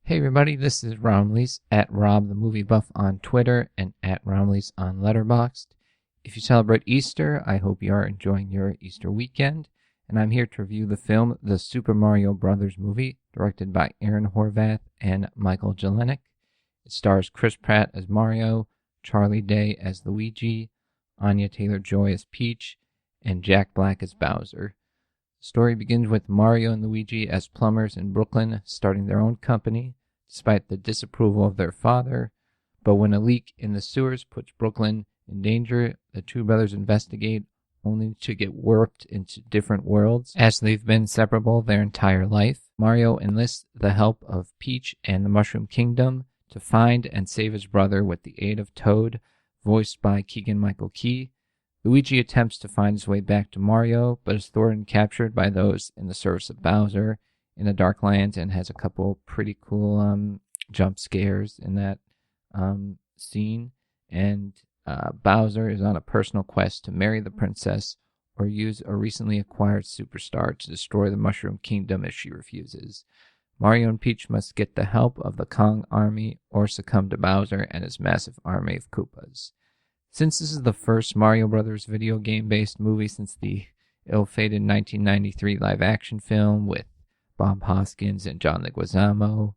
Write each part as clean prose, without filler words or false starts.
Hey everybody, this is Romleys at Rob the Movie Buff on Twitter and at Romleys on Letterboxd. If you celebrate Easter, I hope you are enjoying your Easter weekend, and I'm here to review the film The Super Mario Brothers Movie, directed by Aaron Horvath and Michael Jelenic. It stars Chris Pratt as Mario, Charlie Day as Luigi, Anya Taylor-Joy as Peach, and Jack Black as Bowser. The story begins with Mario and Luigi as plumbers in Brooklyn, starting their own company, despite the disapproval of their father. But when a leak in the sewers puts Brooklyn in danger, the two brothers investigate, only to get warped into different worlds, as they've been inseparable their entire life. Mario enlists the help of Peach and the Mushroom Kingdom to find and save his brother with the aid of Toad, voiced by Keegan-Michael Key. Luigi attempts to find his way back to Mario, but is thwarted and captured by those in the service of Bowser in the Dark Lands, and has a couple pretty cool jump scares in that scene. And Bowser is on a personal quest to marry the princess or use a recently acquired superstar to destroy the Mushroom Kingdom if she refuses. Mario and Peach must get the help of the Kong army or succumb to Bowser and his massive army of Koopas. Since this is the first Mario Brothers video game-based movie since the ill-fated 1993 live-action film with Bob Hoskins and John Leguizamo,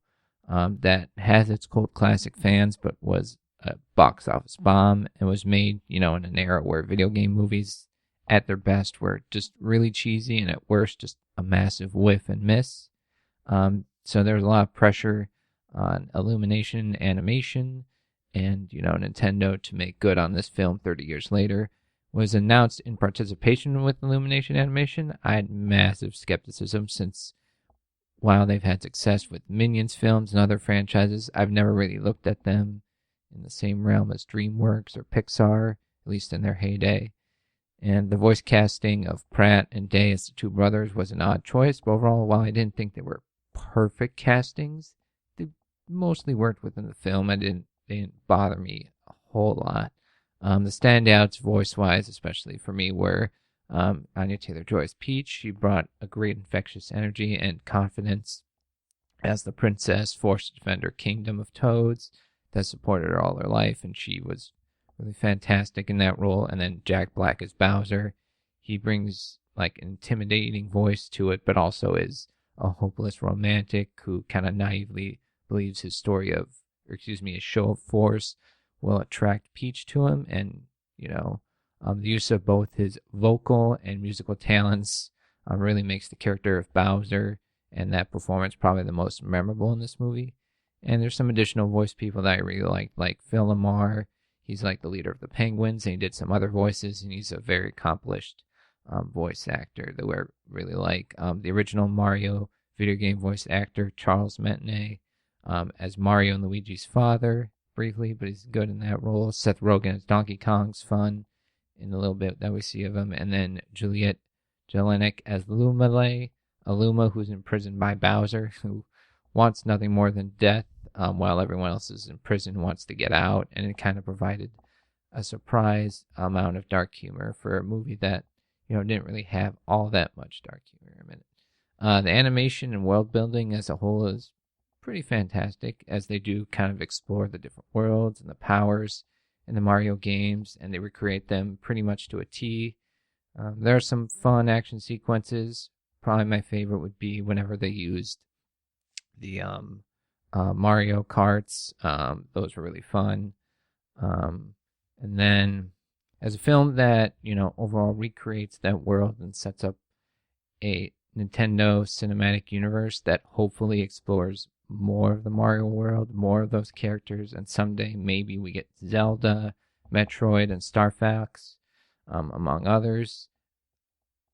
that has its cult classic fans but was a box office bomb and was made, in an era where video game movies at their best were just really cheesy and at worst just a massive whiff and miss. So there was a lot of pressure on Illumination Animation and, Nintendo to make good on this film 30 years later. Was announced in participation with Illumination Animation. I had massive skepticism since while they've had success with Minions films and other franchises, I've never really looked at them in the same realm as DreamWorks or Pixar, at least in their heyday. And the voice casting of Pratt and Day as the two brothers was an odd choice, but overall, while I didn't think they were perfect castings, they mostly worked within the film. They didn't bother me a whole lot. The standouts voice-wise, especially for me, were Anya Taylor-Joy as Peach. She brought a great infectious energy and confidence as the princess forced to defend her kingdom of toads that supported her all her life, and she was really fantastic in that role. And then Jack Black as Bowser. He brings like an intimidating voice to it, but also is a hopeless romantic who kind of naively believes his show of force will attract Peach to him. And, the use of both his vocal and musical talents really makes the character of Bowser and that performance probably the most memorable in this movie. And there's some additional voice people that I really like Phil Lamar. He's like the leader of the Penguins, and he did some other voices, and he's a very accomplished voice actor that we really like. The original Mario video game voice actor, Charles Martinet, as Mario and Luigi's father, briefly, but he's good in that role. Seth Rogen as Donkey Kong's fun in the little bit that we see of him. And then Juliette Jelenic as Luma, who's imprisoned by Bowser, who wants nothing more than death, while everyone else is in prison and wants to get out. And it kind of provided a surprise amount of dark humor for a movie that, didn't really have all that much dark humor in it. The animation and world building as a whole is pretty fantastic, as they do kind of explore the different worlds and the powers in the Mario games, and they recreate them pretty much to a T. There are some fun action sequences. Probably my favorite would be whenever they used the Mario Karts. Those were really fun. And then as a film that, overall recreates that world and sets up a Nintendo cinematic universe that hopefully explores more of the Mario world, more of those characters, and someday maybe we get Zelda, Metroid, and Star Fox, among others.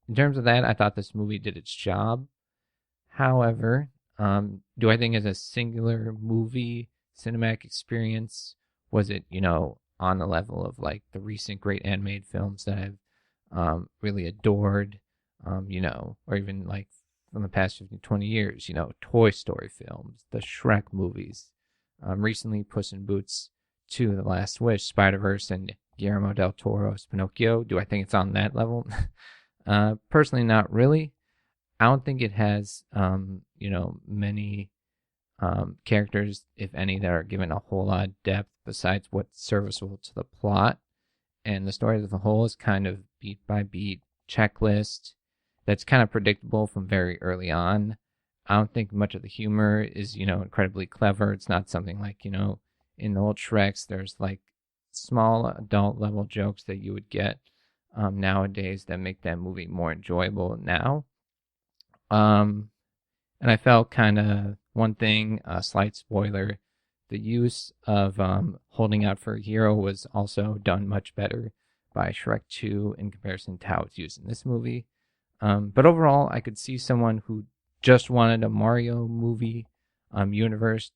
In terms of that, I thought this movie did its job. However, do I think as a singular movie cinematic experience, was it, on the level of like the recent great animated films that I've really adored, or even like from the past 15, 20 years, Toy Story films, the Shrek movies, recently Puss in Boots 2, The Last Wish, Spider-Verse, and Guillermo del Toro's Pinocchio. Do I think it's on that level? Personally, not really. I don't think it has, many characters, if any, that are given a whole lot of depth besides what's serviceable to the plot. And the story as a whole is kind of beat by beat checklist that's kind of predictable from very early on. I don't think much of the humor is, incredibly clever. It's not something like, in the old Shreks, there's like small adult level jokes that you would get nowadays that make that movie more enjoyable now. And I felt kind of one thing, a slight spoiler, the use of holding out for a hero was also done much better by Shrek 2 in comparison to how it's used in this movie. But overall, I could see someone who just wanted a Mario movie universe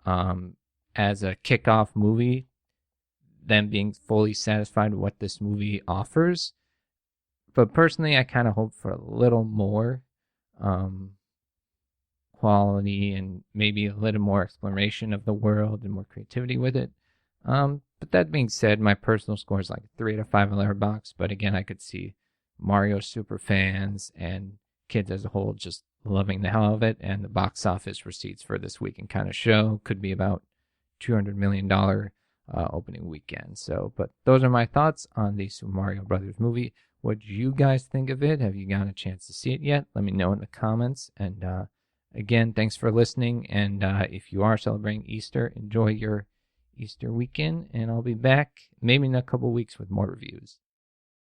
as a kickoff movie, them being fully satisfied with what this movie offers. But personally, I kind of hope for a little more quality and maybe a little more exploration of the world and more creativity with it. But that being said, my personal score is like 3 out of 5 on Letterboxd. But again, I could see Mario super fans and kids as a whole just loving the hell out of it. And the box office receipts for this weekend kind of show could be about $200 million opening weekend. So, but those are my thoughts on the Super Mario Brothers movie. What do you guys think of it? Have you gotten a chance to see it yet? Let me know in the comments. And again, thanks for listening. And if you are celebrating Easter, enjoy your Easter weekend. And I'll be back maybe in a couple weeks with more reviews.